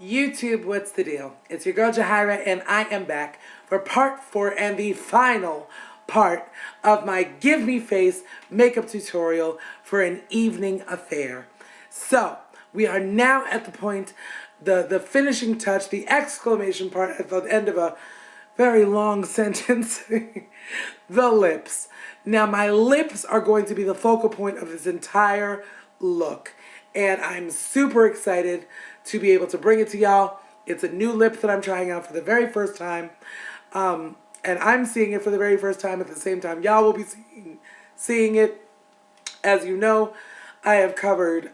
YouTube, what's the deal? It's your girl Jahira, and I am back for part 4 and the final part of my Give Me Face makeup tutorial for an evening affair. So, we are now at the point, the finishing touch, the exclamation part at the end of a very long sentence, the lips. Now, my lips are going to be the focal point of this entire look, and I'm super excited to be able to bring it to y'all. It's a new lip that I'm trying out for the very first time, and I'm seeing it for the very first time at the same time y'all will be seeing it. As you know, I have covered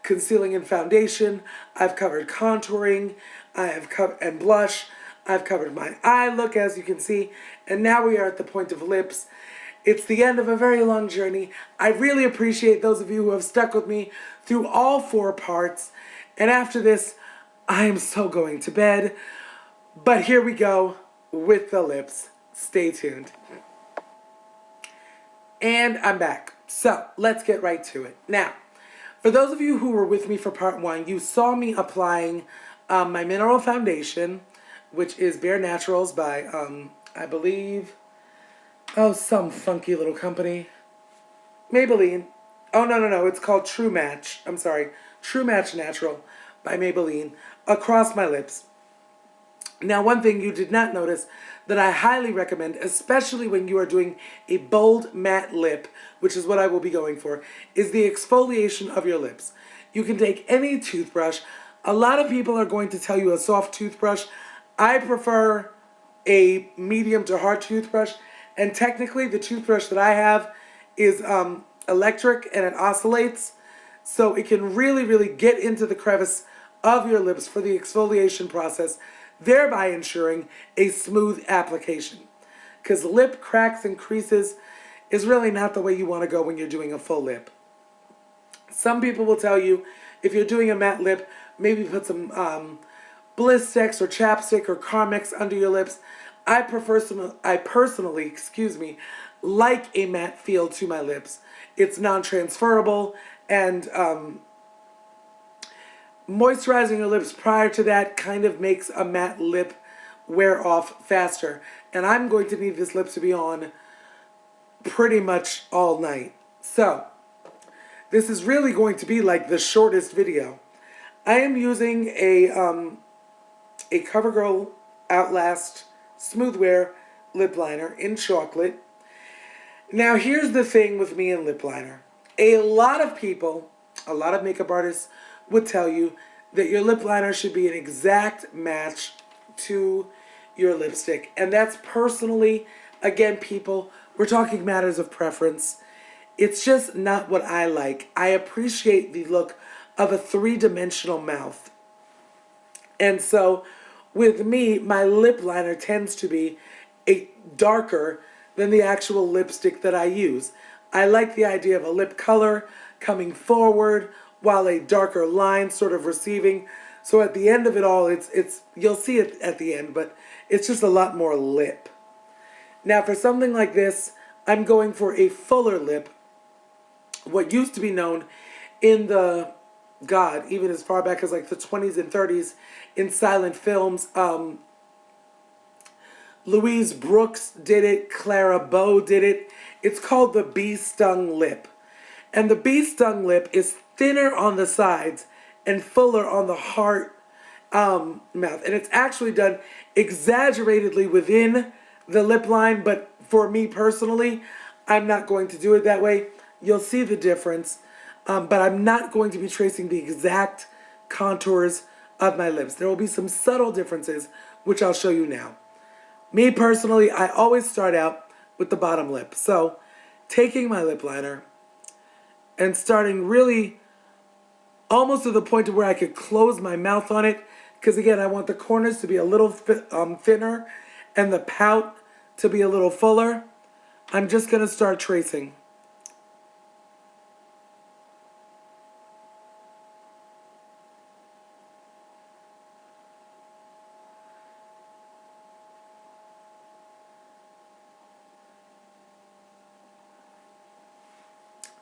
concealing and foundation. I've covered contouring. I have covered and blush. I've covered my eye look, as you can see, and now we are at the point of lips. It's the end of a very long journey. I really appreciate those of you who have stuck with me through all 4 parts. And after this, I am so going to bed. But here we go with the lips. Stay tuned. And I'm back. So let's get right to it. Now, for those of you who were with me for part 1, you saw me applying my mineral foundation, which is Bare Naturals by, I believe, some funky little company. Maybelline. Oh, no. It's called True Match. I'm sorry. True Match Natural by Maybelline across my lips. Now, one thing you did not notice that I highly recommend, especially when you are doing a bold matte lip, which is what I will be going for, is the exfoliation of your lips. You can take any toothbrush. A lot of people are going to tell you a soft toothbrush. I prefer a medium to hard toothbrush, and technically the toothbrush that I have is electric and it oscillates, so it can really get into the crevice of your lips for the exfoliation process, thereby ensuring a smooth application. Because lip cracks and creases is really not the way you want to go when you're doing a full lip. Some people will tell you, if you're doing a matte lip, maybe put some Blistex or chapstick or Carmex under your lips. I personally, like a matte feel to my lips. It's non-transferable, and moisturizing your lips prior to that kind of makes a matte lip wear off faster. And I'm going to need this lip to be on pretty much all night. So, this is really going to be like the shortest video. I am using a CoverGirl Outlast Smoothwear lip liner in chocolate. Now, here's the thing with me and lip liner. A lot of people, a lot of makeup artists would tell you that your lip liner should be an exact match to your lipstick. And that's personally, again, people, we're talking matters of preference. It's just not what I like. I appreciate the look of a 3-dimensional mouth. And so, with me, my lip liner tends to be darker than the actual lipstick that I use. I like the idea of a lip color coming forward while a darker line sort of receiving. So at the end of it all, it's you'll see it at the end, but it's just a lot more lip. Now for something like this, I'm going for a fuller lip. What used to be known in the, God, even as far back as like the 20s and 30s in silent films, Louise Brooks did it, Clara Bow did it. It's called the bee stung lip. And the bee stung lip is thinner on the sides and fuller on the heart mouth. And it's actually done exaggeratedly within the lip line, but for me personally, I'm not going to do it that way. You'll see the difference, but I'm not going to be tracing the exact contours of my lips. There will be some subtle differences, which I'll show you now. Me personally, I always start out with the bottom lip. So, taking my lip liner and starting really almost to the point of where I could close my mouth on it. Because again, I want the corners to be a little thinner and the pout to be a little fuller. I'm just going to start tracing.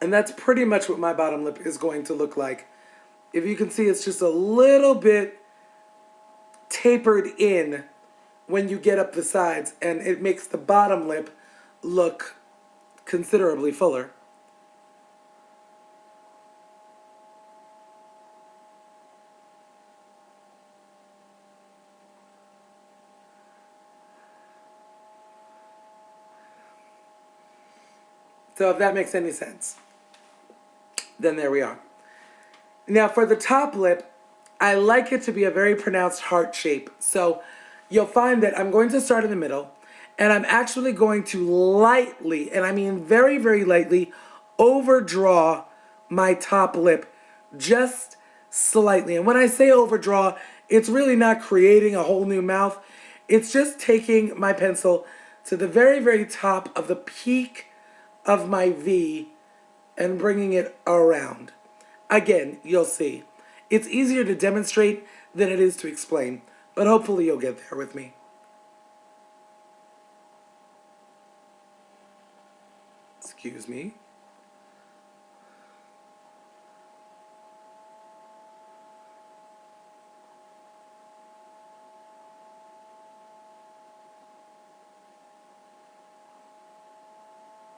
And that's pretty much what my bottom lip is going to look like. If you can see, it's just a little bit tapered in when you get up the sides, and it makes the bottom lip look considerably fuller. So if that makes any sense, then there we are. Now for the top lip, I like it to be a very pronounced heart shape. So you'll find that I'm going to start in the middle, and I'm actually going to lightly, and I mean very, very lightly, overdraw my top lip just slightly. And when I say overdraw, it's really not creating a whole new mouth. It's just taking my pencil to the very, very top of the peak of my V and bringing it around. Again, you'll see. It's easier to demonstrate than it is to explain, but hopefully you'll get there with me. Excuse me.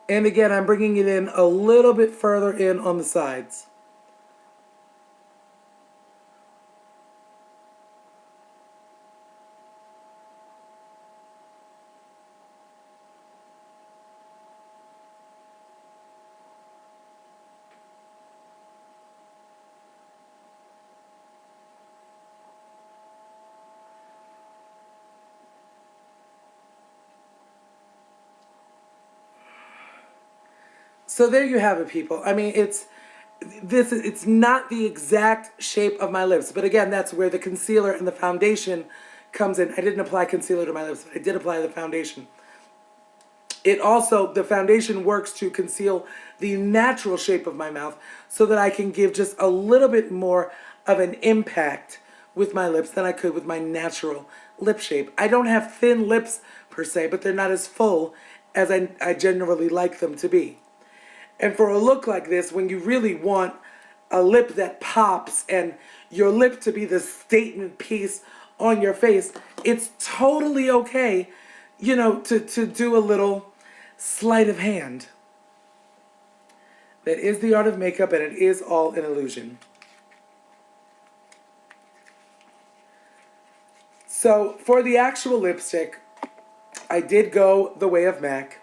And again, I'm bringing it in a little bit further in on the sides. So there you have it, people. I mean, it's not the exact shape of my lips, but again, that's where the concealer and the foundation comes in. I didn't apply concealer to my lips, but I did apply the foundation. The foundation works to conceal the natural shape of my mouth so that I can give just a little bit more of an impact with my lips than I could with my natural lip shape. I don't have thin lips per se, but they're not as full as I generally like them to be. And for a look like this, when you really want a lip that pops and your lip to be the statement piece on your face, it's totally okay, to do a little sleight of hand. That is the art of makeup, and it is all an illusion. So for the actual lipstick, I did go the way of MAC.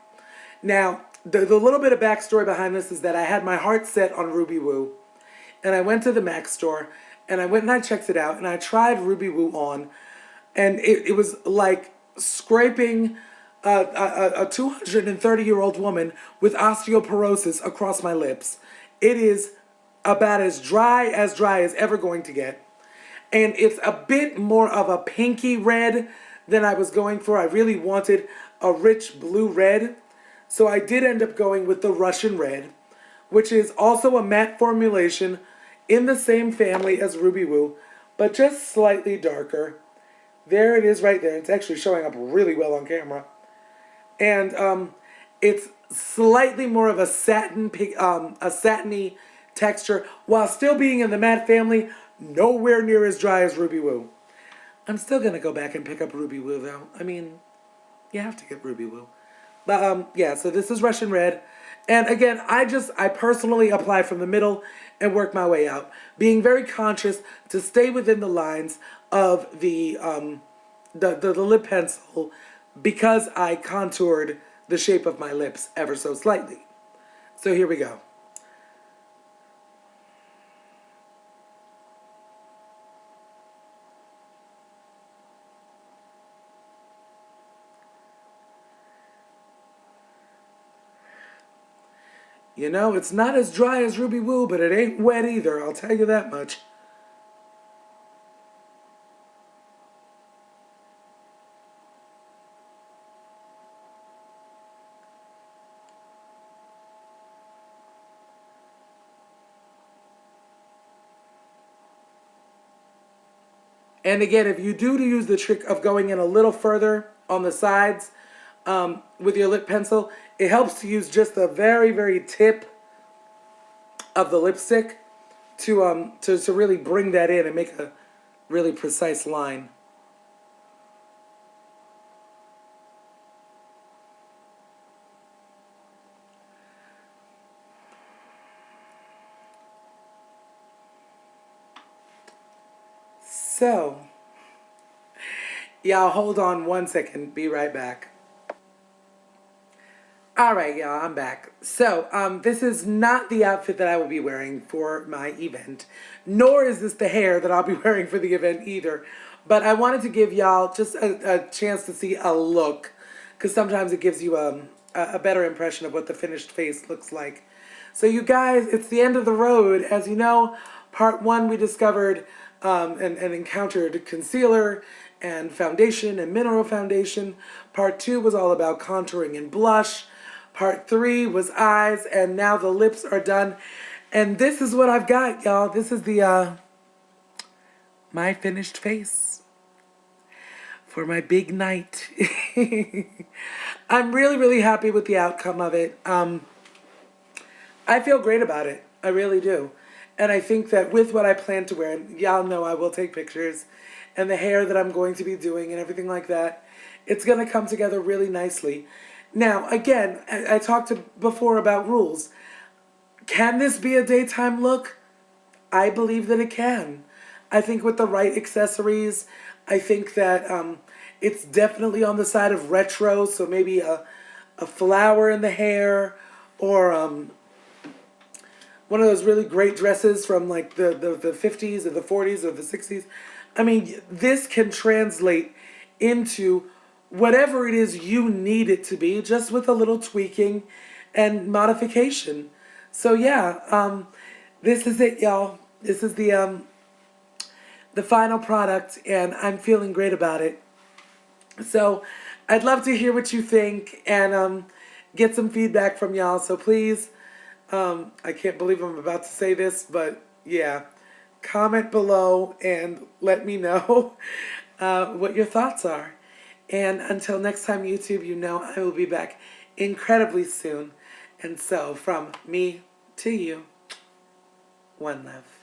Now, the little bit of backstory behind this is that I had my heart set on Ruby Woo, and I went to the MAC store, and I went and I checked it out, and I tried Ruby Woo on, and it was like scraping a 230-year-old woman with osteoporosis across my lips. It is about as dry as ever going to get. And it's a bit more of a pinky red than I was going for. I really wanted a rich blue red. So I did end up going with the Russian Red, which is also a matte formulation in the same family as Ruby Woo, but just slightly darker. There it is right there. It's actually showing up really well on camera. And it's slightly more of a satiny texture, while still being in the matte family, nowhere near as dry as Ruby Woo. I'm still going to go back and pick up Ruby Woo, though. I mean, you have to get Ruby Woo. But yeah, so this is Russian Red. And again, I personally apply from the middle and work my way out, being very conscious to stay within the lines of the lip pencil because I contoured the shape of my lips ever so slightly. So here we go. You know, it's not as dry as Ruby Woo, but it ain't wet either, I'll tell you that much. And again, if you do use the trick of going in a little further on the sides with your lip pencil, it helps to use just the very, very tip of the lipstick to really bring that in and make a really precise line. So, y'all hold on one second. Be right back. All right, y'all, I'm back. So, this is not the outfit that I will be wearing for my event, nor is this the hair that I'll be wearing for the event either. But I wanted to give y'all just a chance to see a look, because sometimes it gives you a better impression of what the finished face looks like. So, you guys, it's the end of the road. As you know, part one we discovered and encountered concealer and foundation and mineral foundation. Part two was all about contouring and blush. Part three was eyes, and now the lips are done. And this is what I've got, y'all. This is the my finished face for my big night. I'm really, really happy with the outcome of it. I feel great about it. I really do. And I think that with what I plan to wear, and y'all know I will take pictures, and the hair that I'm going to be doing and everything like that, it's going to come together really nicely. Now, again, I talked before about rules. Can this be a daytime look? I believe that it can. I think with the right accessories, I think that it's definitely on the side of retro, so maybe a flower in the hair, or one of those really great dresses from like the 50s or the 40s or the 60s. I mean, this can translate into whatever it is you need it to be, just with a little tweaking and modification. So yeah, this is it, y'all. This is the final product, and I'm feeling great about it. So I'd love to hear what you think and get some feedback from y'all. So please, I can't believe I'm about to say this, but yeah, comment below and let me know what your thoughts are. And until next time, YouTube, you know I will be back incredibly soon. And so, from me to you, one love.